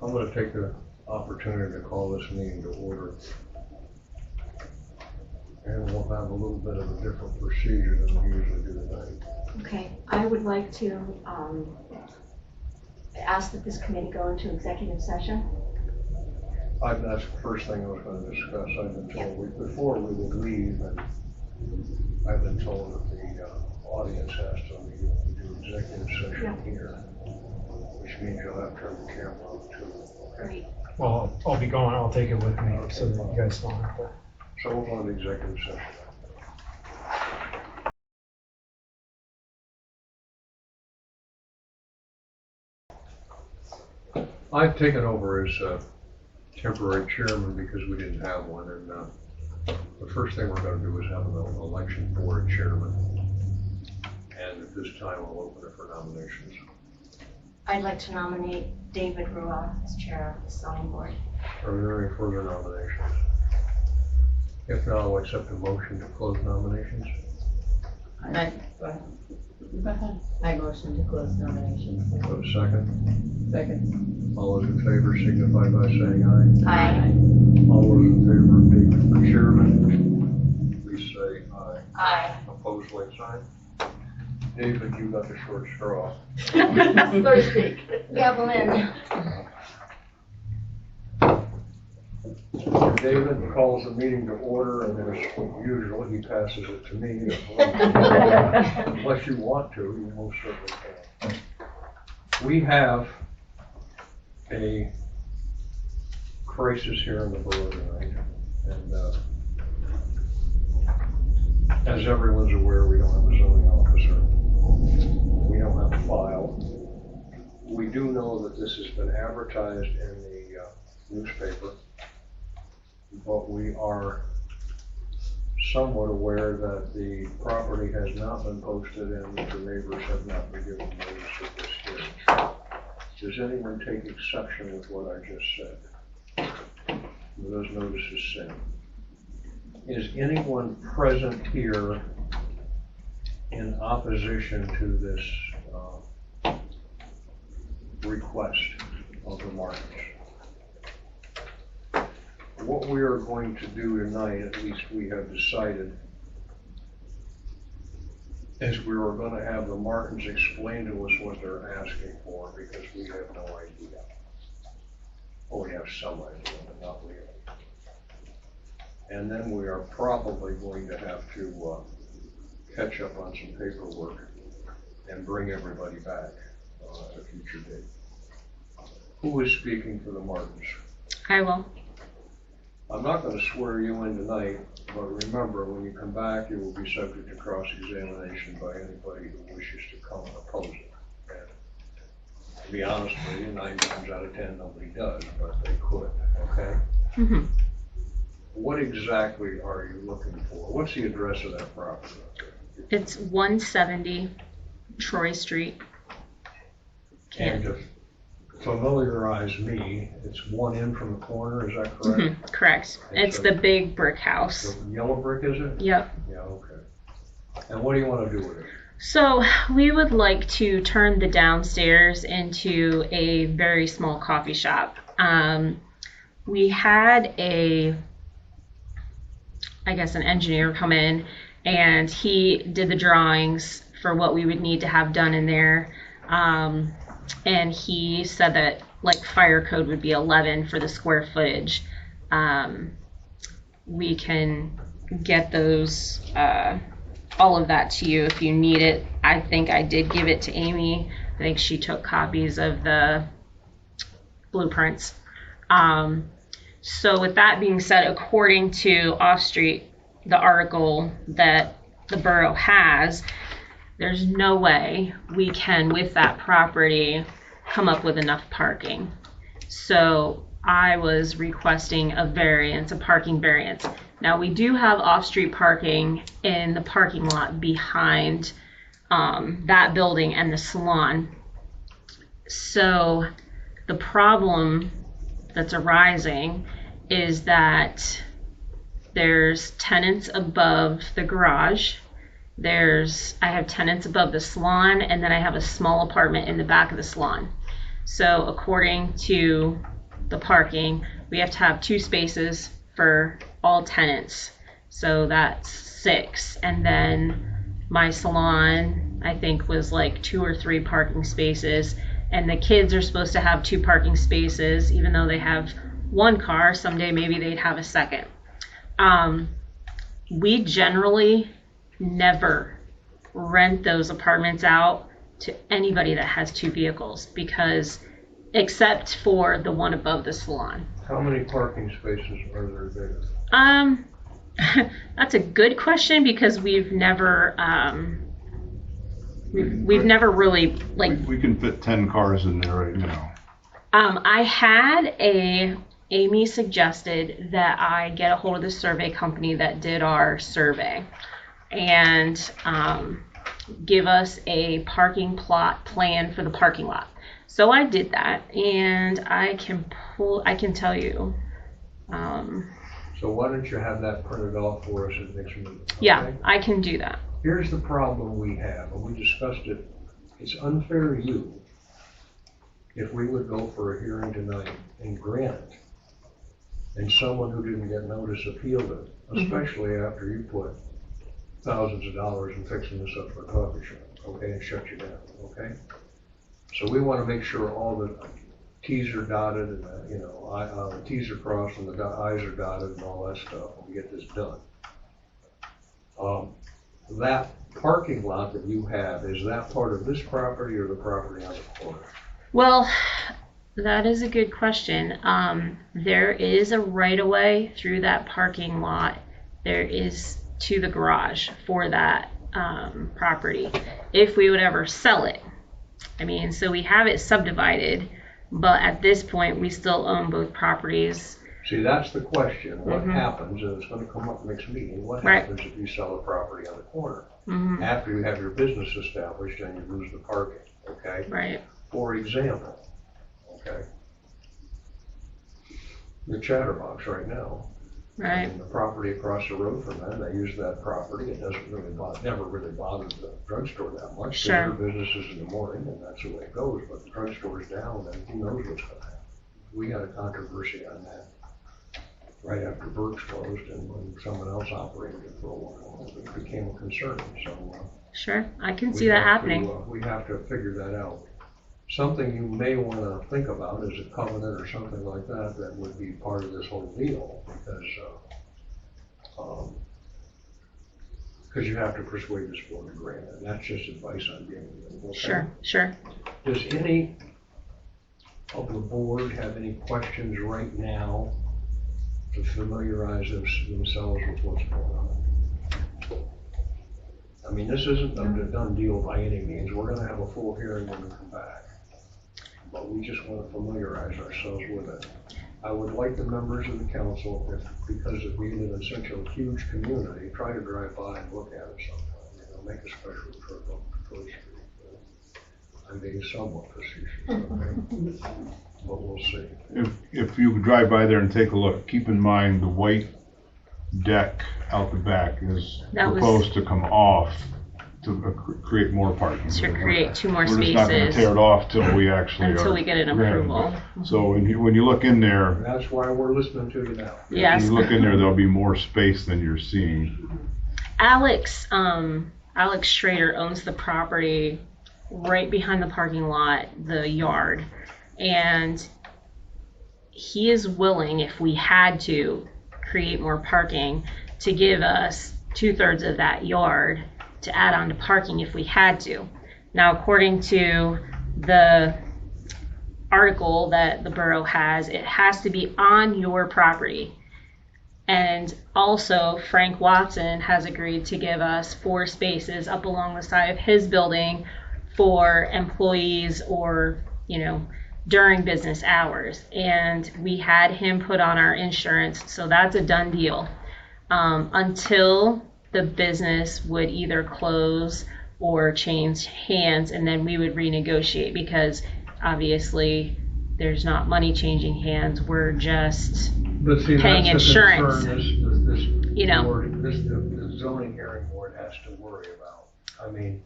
I'm going to take the opportunity to call this meeting to order. And we'll have a little bit of a different procedure than we usually do tonight. Okay, I would like to ask that this committee go into executive session. That's the first thing I was going to discuss. I've been told before we would leave, and I've been told that the audience has to leave when we do executive session here, which means you'll have to turn the camera off too. Great. Well, I'll be going. I'll take it with me so that you guys don't have to. So we'll go into executive session. I've taken over as temporary chairman because we didn't have one, and the first thing we're going to do is have an election for a chairman. And at this time, I'll open it for nominations. I'd like to nominate David Rua as chair of the zoning board. Are there any further nominations? If not, I'll accept a motion to close nominations. I motion to close nominations. Go to second. Second. All those in favor signify by saying aye. Aye. All those in favor of David for chairman, please say aye. Aye. Opposed, like sign. David, you got the short straw. So to speak. Gavel in. David calls the meeting to order, and as usual, he passes it to me. Unless you want to, you most certainly can. We have a crisis here in the borough tonight, and as everyone's aware, we don't have a zoning officer. We don't have a file. We do know that this has been advertised in the newspaper, but we are somewhat aware that the property has not been posted and that the neighbors have not been given notice of this hearing. Does anyone take exception with what I just said? Were those notices sent? Is anyone present here in opposition to this request of the Martins? What we are going to do tonight, at least we have decided, is we are going to have the Martins explain to us what they're asking for, because we have no idea. Or we have some idea, but not really. And then we are probably going to have to catch up on some paperwork and bring everybody back at a future date. Who is speaking for the Martins? I will. I'm not going to swear you in tonight, but remember, when you come back, you will be subject to cross-examination by anybody who wishes to come and oppose it. And to be honest with you, 9 times out of 10, nobody does, but they could, okay? Mm-hmm. What exactly are you looking for? What's the address of that property? It's 170 Troy Street. And to familiarize me, it's one in from the corner, is that correct? Mm-hmm. Correct. And It's so the big brick house. the yellow brick, is it? Yep. Yeah, okay. And what do you want to do with it? So we would like to turn the downstairs into a very small coffee shop. We had an engineer come in, and he did the drawings for what we would need to have done in there. And he said that like fire code would be 11 for the square footage. We can get those, all of that to you if you need it. I think I did give it to Amy. I think she took copies of the blueprints. So with that being said, according to Off Street, the article that the borough has, there's no way we can, with that property, come up with enough parking. So I was requesting a variance, a parking variance. Now we do have off-street parking in the parking lot behind that building and the salon. So the problem that's arising is that there's tenants above the garage. I have tenants above the salon, and then I have a small apartment in the back of the salon. So according to the parking, we have to have 2 spaces for all tenants. So that's 6. And then my salon, I think, was like 2 or 3 parking spaces. And the kids are supposed to have 2 parking spaces, even though they have 1 car. Someday maybe they'd have a second. We generally never rent those apartments out to anybody that has 2 vehicles, because except for the one above the salon. How many parking spaces are there there? That's a good question, because we've never we've never really like. We can fit 10 cars in there right now. I had Amy suggested that I get a hold of the survey company that did our survey and give us a parking plot plan for the parking lot. So I did that, and I can tell you. So why don't you have that printed off for us at next meeting? Okay? Yeah, I can do that. Here's the problem we have, and we discussed it. It's unfair to you if we would go for a hearing tonight and grant it, and someone who didn't get notice appealed it, especially after you put thousands of dollars in fixing this up for a coffee shop, okay, and shut you down, okay? So we want to make sure all the T's are dotted and, the T's are crossed and the I's are dotted and all that stuff when we get this done. That parking lot that you have, is that part of this property or the property on the corner? Well, that is a good question. There is a right-of-way through that parking lot. There is to the garage for that property, if we would ever sell it. I mean, so we have it subdivided, but at this point, we still own both properties. See, that's the question. What happens, and it's going to come up next meeting, what happens if you sell a property on the corner? After you have your business established and you lose the parking, okay? Right. For example, okay, the Chatterbox right now, Right. and the property across the road from them, they use that property. It doesn't really never really bothered the drugstore that much. Sure. Their business is in the morning, and that's the way it goes. But the drugstore's down, and who knows what's going to happen. We had a controversy on that right after Burke's closed, and when someone else operated it for a while, it became a concern. So Sure, I can see that happening. We have to figure that out. Something you may want to think about is a covenant or something like that that would be part of this whole deal, because you have to persuade this board to grant it. And that's just advice I'm giving you. Okay? Sure, sure. Does any of the board have any questions right now to familiarize themselves with what's going on? I mean, this isn't a done deal by any means. We're going to have a full hearing when we come back. But we just want to familiarize ourselves with it. I would like the members of the council, because we live in such a huge community, try to drive by and look at it sometime. Make a special trip up to First Street. I'm being somewhat facetious, okay? But we'll see. If you drive by there and take a look, keep in mind the white deck out the back is proposed to come off to create more parking. To create 2 more We're spaces. just not going to tear it off till we actually until we get an approval. So when you look in there, That's why we're listening to you now. Yes. when you look in there, there'll be more space than you're seeing. Alex Schrader owns the property right behind the parking lot, the yard, and he is willing, if we had to create more parking, to give us 2/3 of that yard to add on to parking if we had to. Now, according to the article that the borough has, it has to be on your property. And also, Frank Watson has agreed to give us 4 spaces up along the side of his building for employees or, during business hours. And we had him put on our insurance, so that's a done deal. Until the business would either close or change hands, and then we would renegotiate, because obviously there's not money changing hands. We're just paying insurance. The zoning hearing board has to worry about. I mean,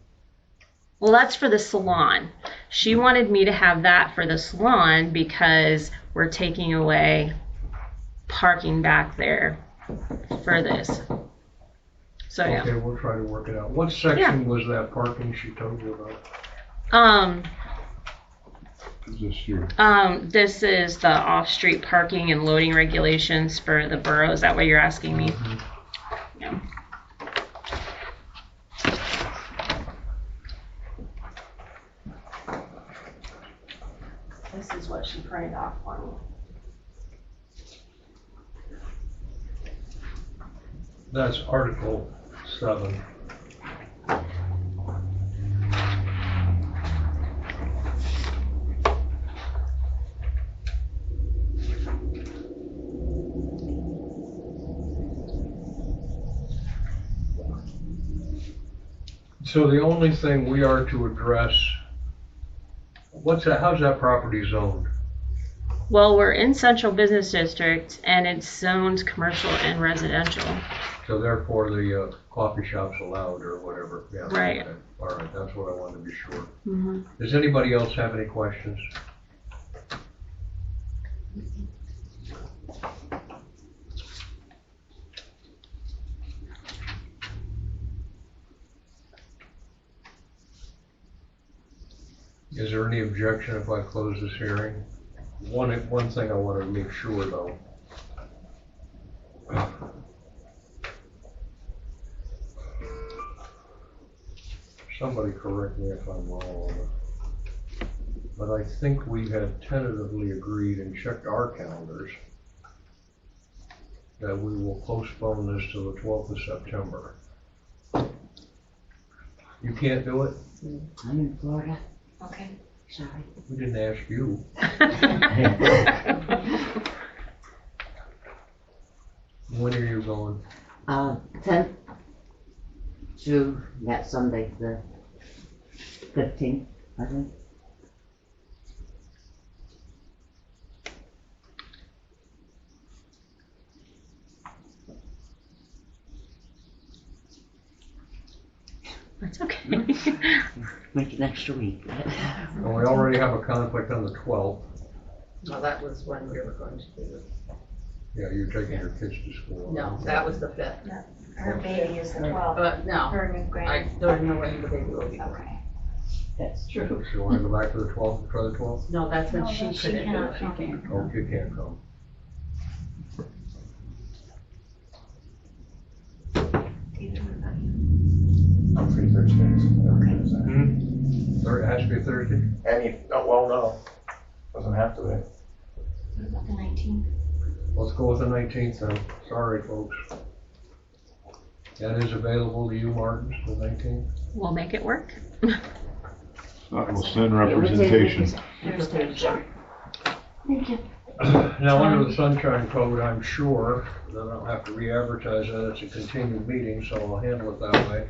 well, that's for the salon. She wanted me to have that for the salon because we're taking away parking back there for this. So yeah. Okay, we'll try to work it out. What section was that parking she told you about? Is this your, This is the off-street parking and loading regulations for the borough. Is that what you're asking me? Yeah. This is what she printed off for me. That's Article 7. So the only thing we are to address, how's that property zoned? Well, we're in Central Business District and it's zoned commercial and residential. So therefore the coffee shop's allowed or whatever, yeah. Right. Okay. All right, that's what I wanted to be sure. Mm-hmm. Does anybody else have any questions? Is there any objection if I close this hearing? One thing I want to make sure though. Somebody correct me if I'm wrong, but I think we had tentatively agreed and checked our calendars that we will postpone this till the 12th of September. You can't do it? I'm in Florida, Okay. sorry. We didn't ask you. When are you going? 10th through that Sunday, the 15th, I think. That's okay. Make an extra week. Well, we already have a conflict on the 12th. No, that was when we were going to do it. Yeah, you're taking your kids to school. No, that was the 5th. Her baby is the 12th. But no, Her new I grand. don't know when the baby will be. Okay. That's true. So you want to go back to the 12th and try the 12th? No, that's when No, she then she couldn't do cannot it. come. She can't. Oh, you can't come. I'm free Thursdays. It has to be a Thursday? No. Doesn't have to be. What about the 19th? Let's go with the 19th then. Sorry, folks. That is available to you, Martin, the 19th? We'll make it work. we'll send representation. Thursday. Sure. Thank you. Now, under the Sunshine Code, I'm sure that I'll have to re-advertise that it's a continued meeting, so I'll handle it that way.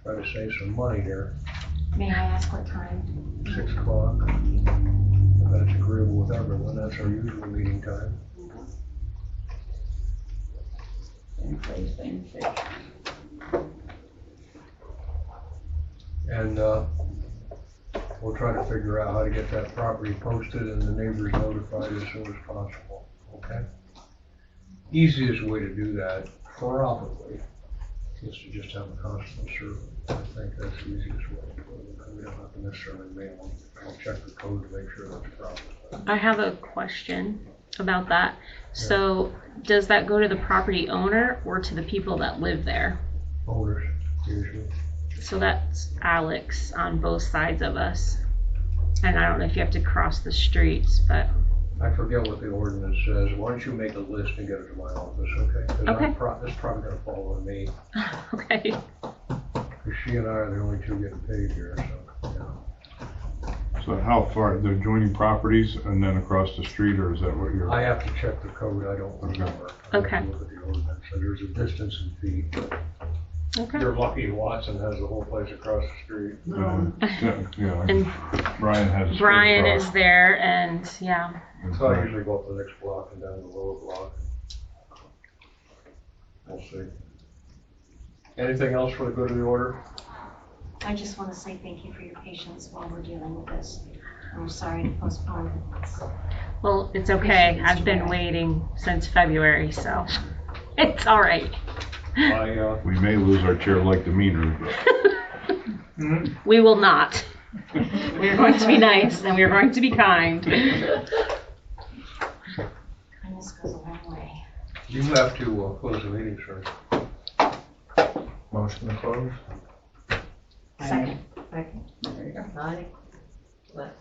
Try to save some money here. May I ask what time? 6 o'clock. If that's agreeable with everyone, that's our usual meeting time. And we'll try to figure out how to get that property posted and the neighbors notified as soon as possible, okay? Easiest way to do that, probably, is to just have a constable survey. I think that's the easiest way to do it. We don't have to necessarily mail them. I'll check the code to make sure that's proper. I have a question about that. So does that go to the property owner or to the people that live there? Owners, usually. So that's Alex on both sides of us. And I don't know if you have to cross the streets, but I forget what the ordinance says. Why don't you make a list and get it to my office, okay? 'Cause Okay. It's probably gonna fall on me, okay. because she and I are the only two getting paid here, so, yeah. So how far, they're joining properties and then across the street, or is that what you're? I have to check the code, I don't remember. I have to Okay. look at the ordinance, so there's a distance in feet. Okay. You're lucky Watson has the whole place across the street. Yeah, And Brian has. a straight Brian across. is there and yeah. So I usually go up the next block and down the lower block. We'll see. Anything else for the good of the order? I just want to say thank you for your patience while we're dealing with this. I'm sorry to postpone this. Well, it's okay. Appreciate it, I've been Mr. waiting since February, so it's all right. We may lose our chair-like demeanor, but We will not. We're going to be nice and we're going to be kind. Kindness goes a long way. You have to close the meeting, sir. Motion to close? Second. Second. There you go. Aye. Let